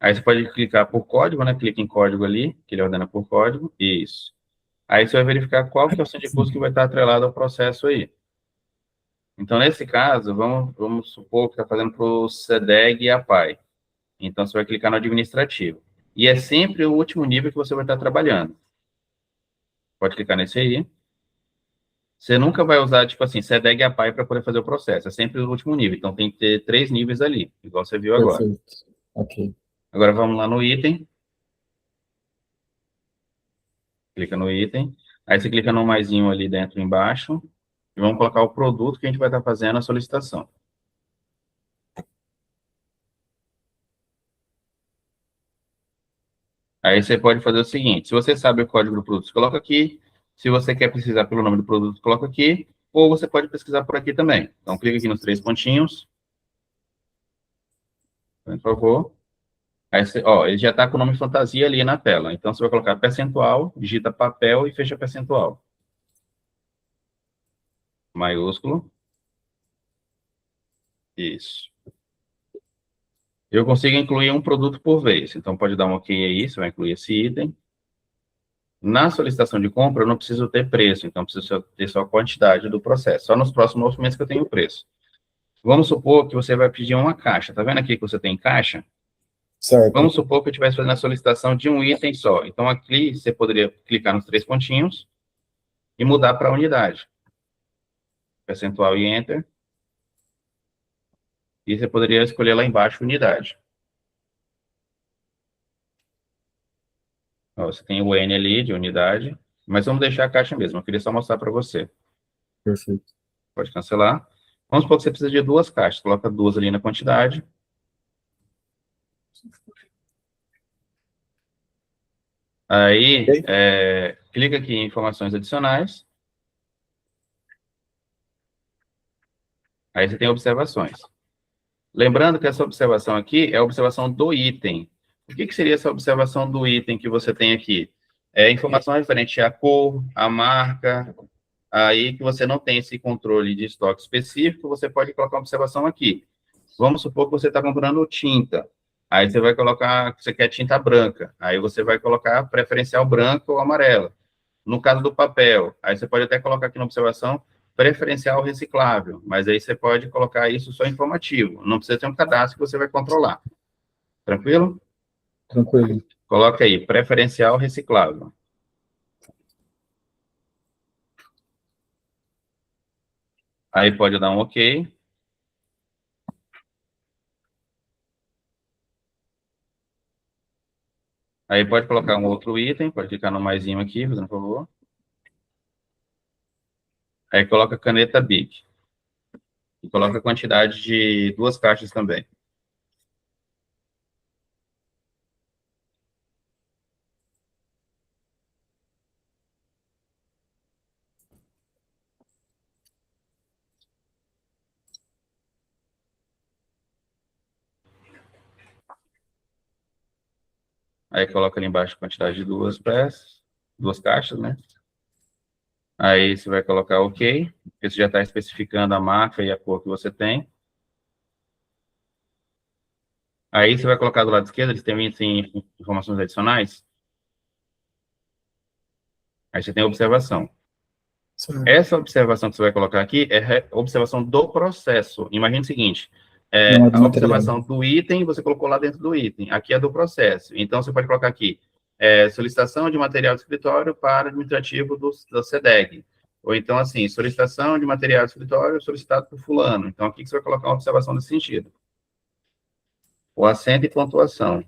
Aí você pode clicar por código, né? Clica em código ali, que ele ordena por código. Isso. Aí você vai verificar qual que é o centro de custo que vai estar atrelado ao processo aí. Então, nesse caso, vamos supor que está fazendo para o SEDEG e a PAI. Então, você vai clicar no administrativo. E é sempre o último nível que você vai estar trabalhando. Pode clicar nesse aí. Você nunca vai usar, tipo assim, SEDEG e a PAI para poder fazer o processo. É sempre o último nível. Então, tem que ter 3 níveis ali, igual você viu agora. Perfeito. Ok. Agora, vamos lá no item. Clica no item. Aí, você clica no maisinho ali dentro, embaixo. E vamos colocar o produto que a gente vai estar fazendo a solicitação. Aí você pode fazer o seguinte, se você sabe o código do produto, você coloca aqui. Se você quer pesquisar pelo nome do produto, coloca aqui. Ou você pode pesquisar por aqui também. Então, clica aqui nos 3 pontinhos. Por favor. Aí você, ó, ele já está com o nome fantasia ali na tela. Então, você vai colocar percentual, digita papel e fecha percentual. Maiúsculo. Isso. Eu consigo incluir um produto por vez. Então, pode dar um OK aí, você vai incluir esse item. Na solicitação de compra, eu não preciso ter preço, então preciso ter só a quantidade do processo. Só nos próximos movimentos que eu tenho o preço. Vamos supor que você vai pedir uma caixa. Tá vendo aqui que você tem caixa? Certo. Vamos supor que eu estivesse fazendo a solicitação de um item só. Então, aqui você poderia clicar nos 3 pontinhos e mudar para a unidade. Percentual e Enter. E você poderia escolher lá embaixo unidade. Ó, você tem o N ali de unidade, mas vamos deixar a caixa mesmo. Eu queria só mostrar para você. Perfeito. Pode cancelar. Vamos supor que você precisa de 2 caixas. Coloca 2 ali na quantidade. Aí, clica aqui em informações adicionais. Aí você tem observações. Lembrando que essa observação aqui é a observação do item. O que seria essa observação do item que você tem aqui? É informação referente à cor, à marca. Aí que você não tem esse controle de estoque específico, você pode colocar uma observação aqui. Vamos supor que você está comprando tinta. Aí você vai colocar que você quer tinta branca. Aí você vai colocar preferencial branca ou amarela. No caso do papel, aí você pode até colocar aqui na observação preferencial reciclável, mas aí você pode colocar isso só informativo. Não precisa ter um cadastro que você vai controlar. Tranquilo? Tranquilo. Coloca aí, preferencial reciclável. Aí pode dar um OK. Aí pode colocar um outro item, pode clicar no maisinho aqui, fazendo favor. Aí coloca caneta Bic. E coloca a quantidade de 2 caixas também. Aí coloca ali embaixo a quantidade de 2 peças, 2 caixas, né? Aí você vai colocar OK, porque você já está especificando a marca e a cor que você tem. Aí você vai colocar do lado esquerdo, eles têm informações adicionais. Aí você tem a observação. Certo. Essa observação que você vai colocar aqui é a observação do processo. Imagina o seguinte, Não é do a material. observação do item, você colocou lá dentro do item. Aqui é do processo. Então, você pode colocar aqui, solicitação de material de escritório para administrativo do SEDEG. Ou então, assim, solicitação de material de escritório solicitado por fulano. Então, aqui você vai colocar uma observação nesse sentido. O acento e pontuação.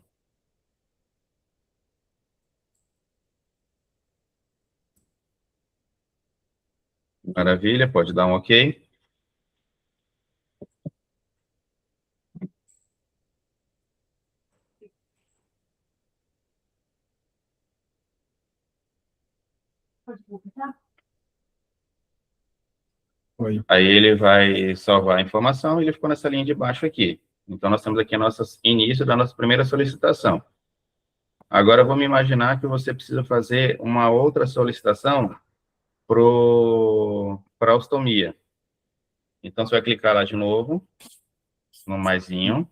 Maravilha, pode dar um OK. Oi. Aí ele vai salvar a informação e ele ficou nessa linha de baixo aqui. Então, nós temos aqui o nosso início da nossa primeira solicitação. Agora, vamos imaginar que você precisa fazer uma outra solicitação para ostomia. Então, você vai clicar lá de novo, no maisinho.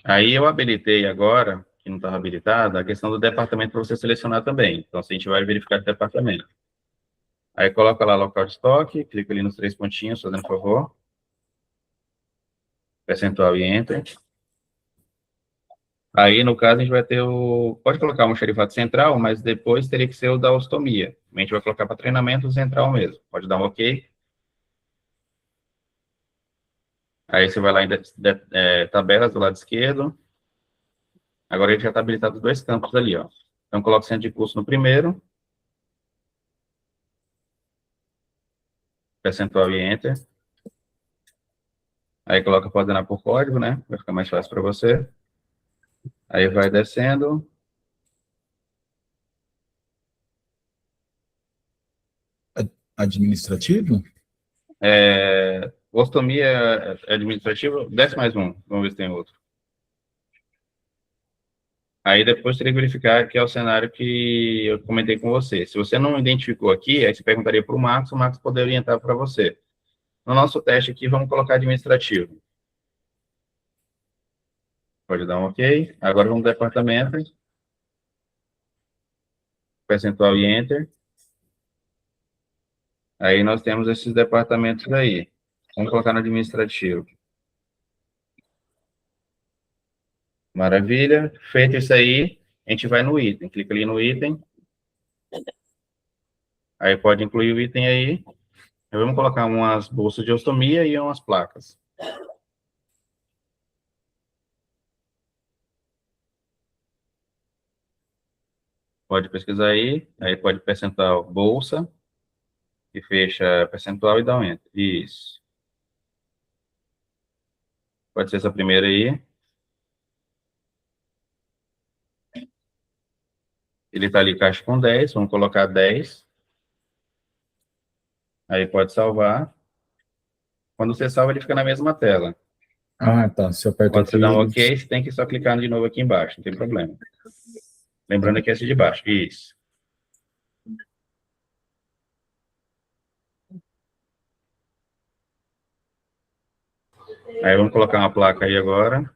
Aí eu habilitei agora, que não estava habilitado, a questão do departamento para você selecionar também. Então, a gente vai verificar o departamento. Aí coloca lá local de estoque, clica ali nos 3 pontinhos, fazendo favor. Percentual e enter. Aí, no caso, a gente vai ter o... Pode colocar um xerifato central, mas depois teria que ser o da ostomia. A gente vai colocar para treinamento central mesmo. Pode dar um OK. Aí você vai lá em tabelas do lado esquerdo. Agora ele já está habilitado os 2 campos ali, ó. Então, coloca o centro de curso no primeiro. Percentual e enter. Aí coloca para ordenar por código, né? Vai ficar mais fácil para você. Aí vai descendo. Administrativo? Ostomia administrativa, desce mais um. Vamos ver se tem outro. Aí depois teria que verificar que é o cenário que eu comentei com você. Se você não identificou aqui, aí você perguntaria para o Marcos poderia orientar para você. No nosso teste aqui, vamos colocar administrativo. Pode dar um OK. Agora vamos no departamento. Percentual e enter. Aí nós temos esses departamentos aí. Vamos colocar no administrativo. Maravilha. Feito isso aí, a gente vai no item. Clica ali no item. Aí pode incluir o item aí. Vamos colocar umas bolsas de ostomia e umas placas. Pode pesquisar aí. Aí pode percentual bolsa. E fecha percentual e dá um enter. Isso. Pode ser essa primeira aí. Ele está ali caixa com 10. Vamos colocar 10. Aí pode salvar. Quando você salva, ele fica na mesma tela. Ah, tá. Se eu aperto Quando aqui... você dá um OK, você tem que só clicar de novo aqui embaixo. Não tem problema. Lembrando que é esse de baixo. Isso. Aí vamos colocar uma placa aí agora.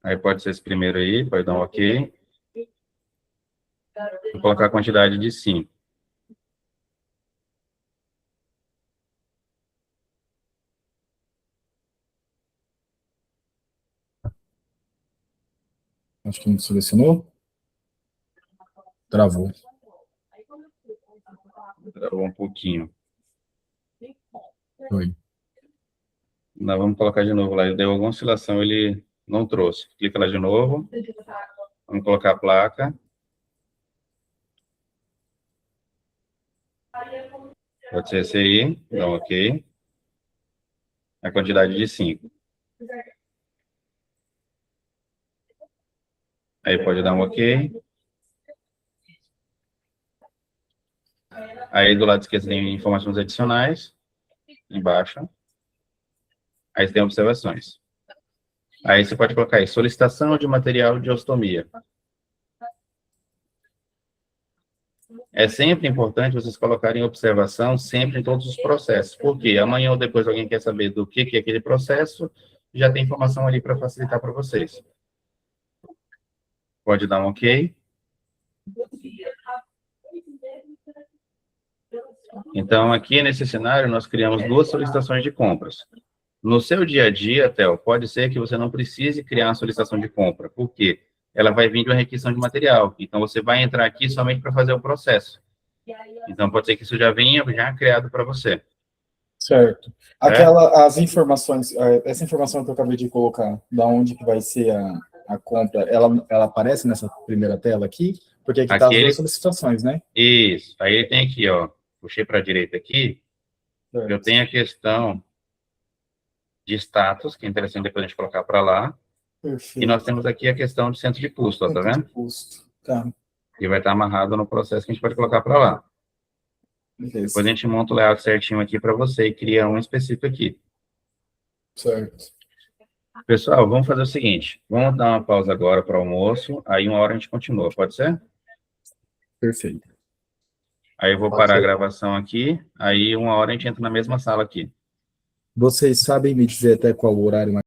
Aí pode ser esse primeiro aí, pode dar um OK. Vou colocar a quantidade de 5. Acho que não selecionou. Travou. Travou um pouquinho. Foi. Nós vamos colocar de novo lá. Ele deu alguma oscilação, ele não trouxe. Clica lá de novo. Vamos colocar a placa. Pode ser esse aí. Dá um OK. A quantidade de 5. Aí pode dar um OK. Aí do lado esquerdo tem informações adicionais. Embaixo. Aí tem observações. Aí você pode colocar aí, solicitação de material de ostomia. É sempre importante vocês colocarem observação sempre em todos os processos. Porque amanhã ou depois alguém quer saber do que é aquele processo, já tem informação ali para facilitar para vocês. Pode dar um OK. Então, aqui nesse cenário, nós criamos 2 solicitações de compras. No seu dia a dia, Theo, pode ser que você não precise criar uma solicitação de compra. Por quê? Ela vai vir de uma requisição de material. Então, você vai entrar aqui somente para fazer o processo. Então, pode ser que isso já venha já criado para você. Certo. As informações, essa informação que eu acabei de colocar, da onde que vai ser a compra, ela aparece nessa primeira tela aqui? Porque aqui está as 2 solicitações, né? Isso. Aí ele tem aqui, ó, puxei para a direita aqui, certo. Eu tenho a questão de status, que é interessante depois a gente colocar para lá. Perfeito. E nós temos aqui a questão de centro de custo, ó, tá vendo? Custo. Tá. E vai estar amarrado no processo que a gente pode colocar para lá. Beleza. Depois a gente monta o layout certinho aqui para você e cria um específico aqui. Certo. Pessoal, vamos fazer o seguinte. Vamos dar uma pausa agora para o almoço, aí 1 hora a gente continua, pode ser? Perfeito. Aí eu vou Pode parar a ser. gravação aqui, aí 1 hora a gente entra na mesma sala aqui. Vocês sabem me dizer até qual o horário mais